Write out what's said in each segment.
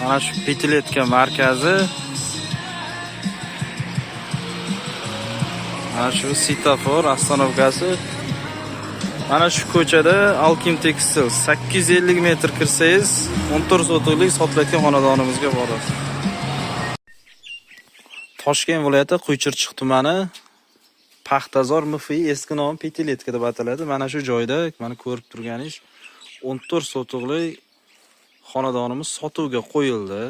Mana shu Petiletka markazi. Mana shu svetofor ostanovkasi. Mana shu ko'chada Alkim Tekstil 850 metr kirsangiz 14 sotuvlik sotilayotgan xonadonimizga borasiz. Toshkent viloyati Quychirchiq tumani Paxtazor MFI eski nomi Petiletka deb ataladi. Mana shu joyda mana ko'rib turganingiz 14 sotuvlik xonadonimiz sotuvga qo'yildi.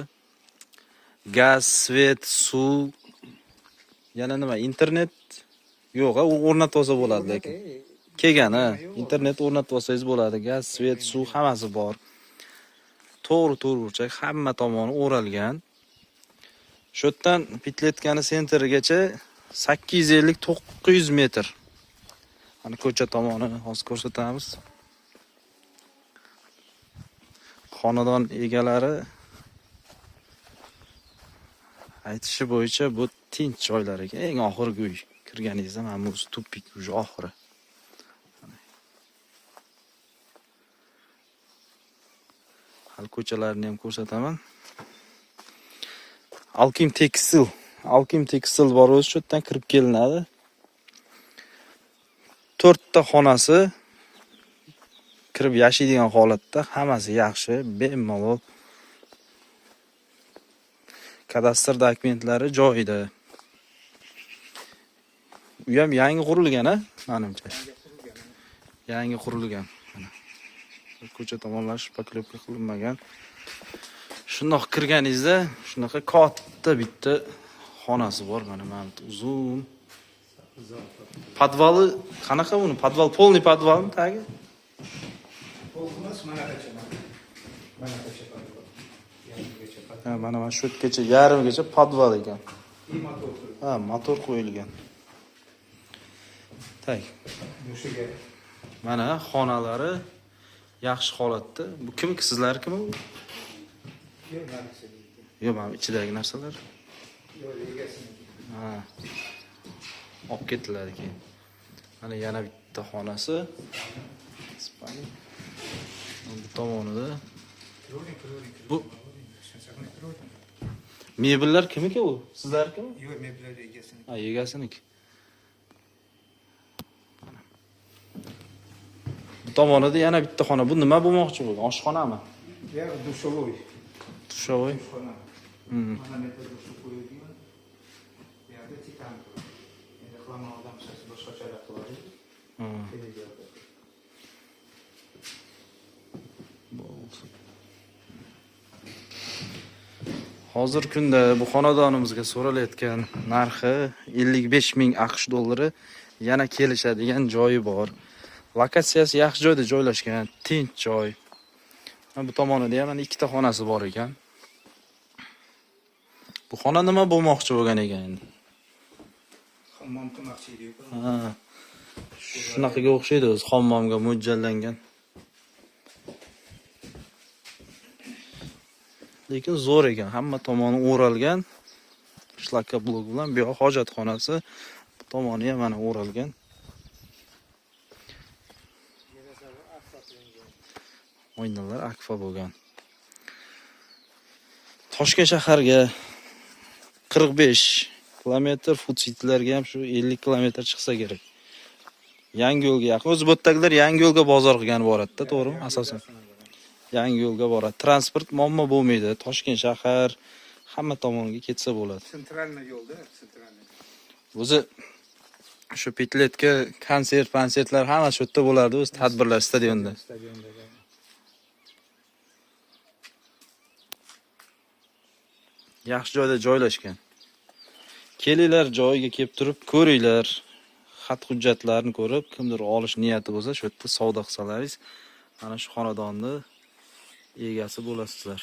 Gaz, svet, suv, yana nima, internet yo'q, u o'rnatib olsa bo'ladi lekin. Kelgani, internet o'rnatib olsangiz bo'ladi. Gaz, svet, suv hammasi bor. To'g'ri burchak, hamma tomoni o'ralgan. Shu yerdan Petiletkani sentrigacha 850-900 metr. Mana ko'cha tomonini hozir ko'rsatamiz. Xonadon egalari aytishi bo'yicha bu tinch joylar ekan. Eng oxirgi uy kirganingizda mana bu tupik uy oxiri. Hal ko'chalarni ham ko'rsataman. Alkim Tekstil bor o'zi, shu yerdan kirib kelinadi. 4 ta xonasi kirib yashaydigan holatda, hammasi yaxshi, bemalol. Kadastr dokumentlari joyida. U ham yangi qurilgan, menimcha. Yangi qurilgan. Ko'cha tomonlar shpaklovka qilinmagan. Shundoq kirganingizda shunaqa katta bitta xonasi bor, mana uzun. Podvali qanaqa buni? Podval polniy podvalmi tagi? Polmas managacha. Ha, mana shu yergacha, yarimigacha podval ekan. Ha, motor qo'yilgan. Tak. Mana xonalari yaxshi holatda. Bu kimki, sizlar kim u? Yo'q, mana ichidagi narsalar. Ha. Olib ketiladi keyin. Mana yana bitta xonasi. Bu tomonida. Bu mebellar kimniki u? Sizlarkimi? Yo'q, mebellar egasiniki. Ha, egasiniki. Bu tomonida yana bitta xona. Bu nima bo'lmoqchi bo'lgan? Oshxonami? Yo'q, dushovoy. Dushovoy. Mana mebellar dushi qo'yilgan. Bu yerda titan. Endi xilama odam siz boshqacharoq qiladi. Hozir kunda bu xonadonimizga so'ralayotgan narxi 55 ming AQSh dollari. Yana kelishadigan joyi bor. Lokatsiyasi yaxshi joyda joylashgan, tinch joy. Bu tomonida ham ikkita xonasi bor ekan. Bu xona nima bo'lmoqchi bo'lgan ekan endi? Hammom qilmoqchi edi-ku. Ha. Shunaqaga o'xshaydi o'zi, hammomga mo'ljallangan. Lekin zo'r ekan, hamma tomoni o'ralgan. Shlaka blok bilan bu yoq hojatxonasi, bu tomoni ham mana o'ralgan. Oynalar akfa bo'lgan. Toshkent shaharga 45 kilometr, Futsitlarga ham shu 50 kilometr chiqsa kerak. Yangi yo'lga yaqin. O'zi bu yerdagilar yangi yo'lga bozor qilgan boradida, to'g'rimi? Asosan yangi yo'lga boradi. Transport muammo bo'lmaydi. Toshkent shahar hamma tomonga ketsa bo'ladi. Sentralniy yo'lda, sentralniy. O'zi shu Petiletka konsertlar hamma shu yerda bo'lardi, o'zi tadbirlar stadionda. Yaxshi joyda joylashgan. Kelinglar, joyiga kelib turib ko'ringlar. Xat hujjatlarni ko'rib, kimdir olish niyati bo'lsa, shu yerda savdo qilsalaringiz, mana shu xonadonni egasi bo'lasizlar.